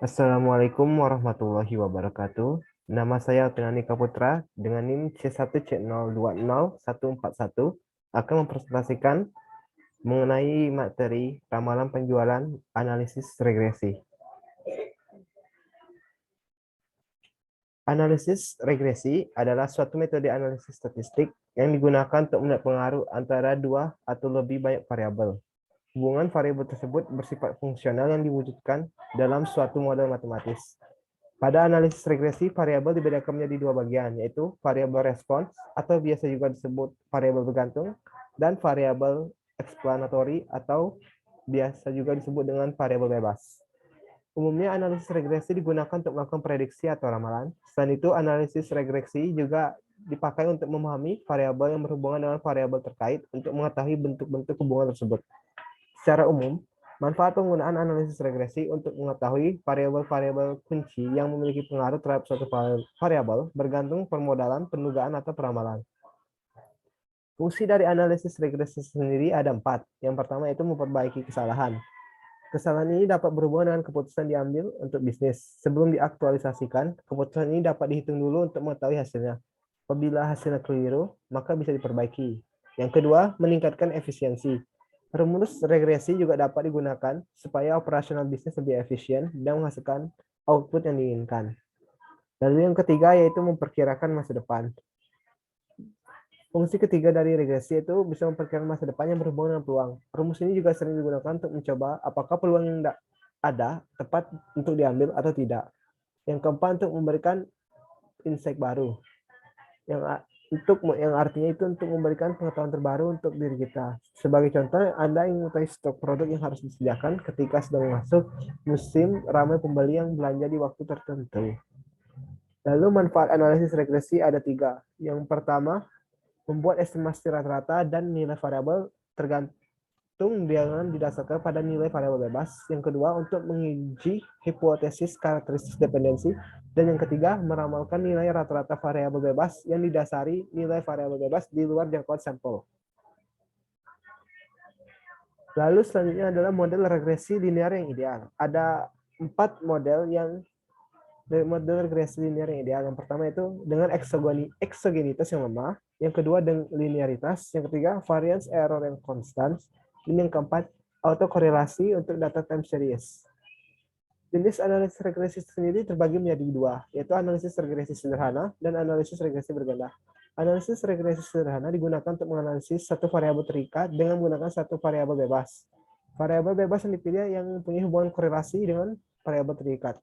Assalamualaikum warahmatullahi wabarakatuh. Nama saya Alfinani Kaputra dengan NIM C1C020141 akan mempresentasikan mengenai materi ramalan penjualan analisis regresi. Analisis regresi adalah suatu metode analisis statistik yang digunakan untuk melihat pengaruh antara dua atau lebih banyak variabel. Hubungan variabel tersebut bersifat fungsional yang diwujudkan dalam suatu model matematis. Pada analisis regresi, variabel dibedakan menjadi dua bagian, yaitu variabel respons atau biasa juga disebut variabel bergantung, dan variabel explanatory atau biasa juga disebut dengan variabel bebas. Umumnya analisis regresi digunakan untuk melakukan prediksi atau ramalan. Selain itu, analisis regresi juga dipakai untuk memahami variabel yang berhubungan dengan variabel terkait untuk mengetahui bentuk-bentuk hubungan tersebut. Secara umum, manfaat penggunaan analisis regresi untuk mengetahui variabel-variabel kunci yang memiliki pengaruh terhadap suatu variabel bergantung permodalan, pendugaan, atau peramalan. Fungsi dari analisis regresi sendiri ada 4. Yang pertama yaitu memperbaiki kesalahan. Kesalahan ini dapat berhubungan dengan keputusan diambil untuk bisnis. Sebelum diaktualisasikan, keputusan ini dapat dihitung dulu untuk mengetahui hasilnya. Apabila hasilnya keliru, maka bisa diperbaiki. Yang kedua, meningkatkan efisiensi. Rumus regresi juga dapat digunakan supaya operasional bisnis lebih efisien dan menghasilkan output yang diinginkan. Lalu yang ketiga yaitu memperkirakan masa depan. Fungsi ketiga dari regresi itu bisa memperkirakan masa depan yang berhubungan dengan peluang. Rumus ini juga sering digunakan untuk mencoba apakah peluang yang ada tepat untuk diambil atau tidak. Yang keempat untuk memberikan insight baru. Yang artinya itu untuk memberikan pengetahuan terbaru untuk diri kita. Sebagai contoh, Anda ingin mengetahui stok produk yang harus disediakan ketika sedang masuk musim ramai pembeli yang belanja di waktu tertentu. Lalu manfaat analisis regresi ada 3. Yang pertama, membuat estimasi rata-rata dan nilai variabel tergantung dengan didasarkan pada nilai variabel bebas. Yang kedua, untuk menguji hipotesis karakteristik dependensi. Dan yang ketiga, meramalkan nilai rata-rata variabel bebas yang didasari nilai variabel bebas di luar jangkauan sampel. Lalu selanjutnya adalah model regresi linear yang ideal. Ada 4 model regresi linear yang ideal. Yang pertama itu dengan eksogenitas yang lemah. Yang kedua dengan linearitas. Yang ketiga variance error yang konstan. Dan yang keempat autokorelasi untuk data time series. Jenis analisis regresi sendiri terbagi menjadi 2, yaitu analisis regresi sederhana dan analisis regresi berganda. Analisis regresi sederhana digunakan untuk menganalisis satu variabel terikat dengan menggunakan satu variabel bebas. Variabel bebas yang dipilih yang mempunyai hubungan korelasi dengan variabel terikat.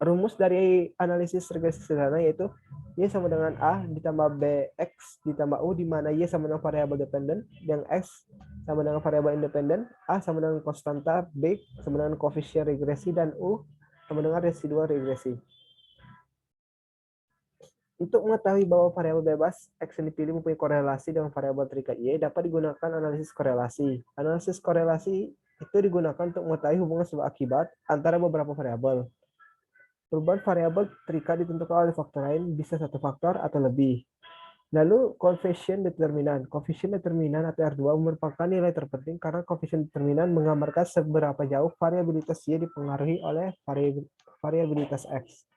Rumus dari analisis regresi sederhana yaitu Y sama dengan A ditambah BX ditambah U, di mana Y sama dengan variabel dependen, yang X sama dengan variabel independen, A sama dengan konstanta, B sama dengan koefisien regresi, dan U sama dengan residual regresi. Untuk mengetahui bahwa variabel bebas X yang dipilih mempunyai korelasi dengan variabel terikat Y, dapat digunakan analisis korelasi. Analisis korelasi itu digunakan untuk mengetahui hubungan sebab akibat antara beberapa variabel. Perubahan variabel terikat ditentukan oleh faktor lain, bisa satu faktor atau lebih. Lalu koefisien determinan. Koefisien determinan atau R2 merupakan nilai terpenting karena koefisien determinan menggambarkan seberapa jauh variabilitas Y dipengaruhi oleh variabilitas X.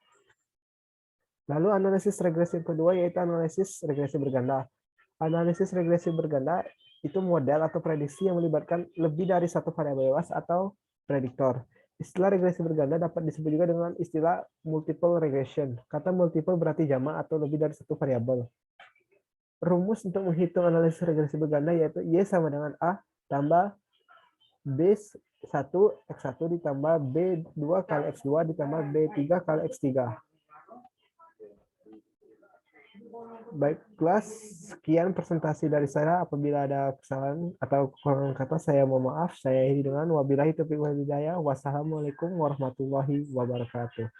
Lalu analisis regresi yang kedua yaitu analisis regresi berganda. Analisis regresi berganda itu model atau prediksi yang melibatkan lebih dari satu variabel bebas atau prediktor. Istilah regresi berganda dapat disebut juga dengan istilah multiple regression. Kata multiple berarti jamak atau lebih dari satu variabel. Rumus untuk menghitung analisis regresi berganda yaitu Y sama dengan A tambah B1 X1 ditambah B2 kali X2 ditambah B3 kali X3. Baiklah, sekian presentasi dari saya. Apabila ada kesalahan atau kekurangan kata, saya mohon maaf. Saya akhiri dengan wabillahi taufiq wal hidayah. Wassalamualaikum warahmatullahi wabarakatuh.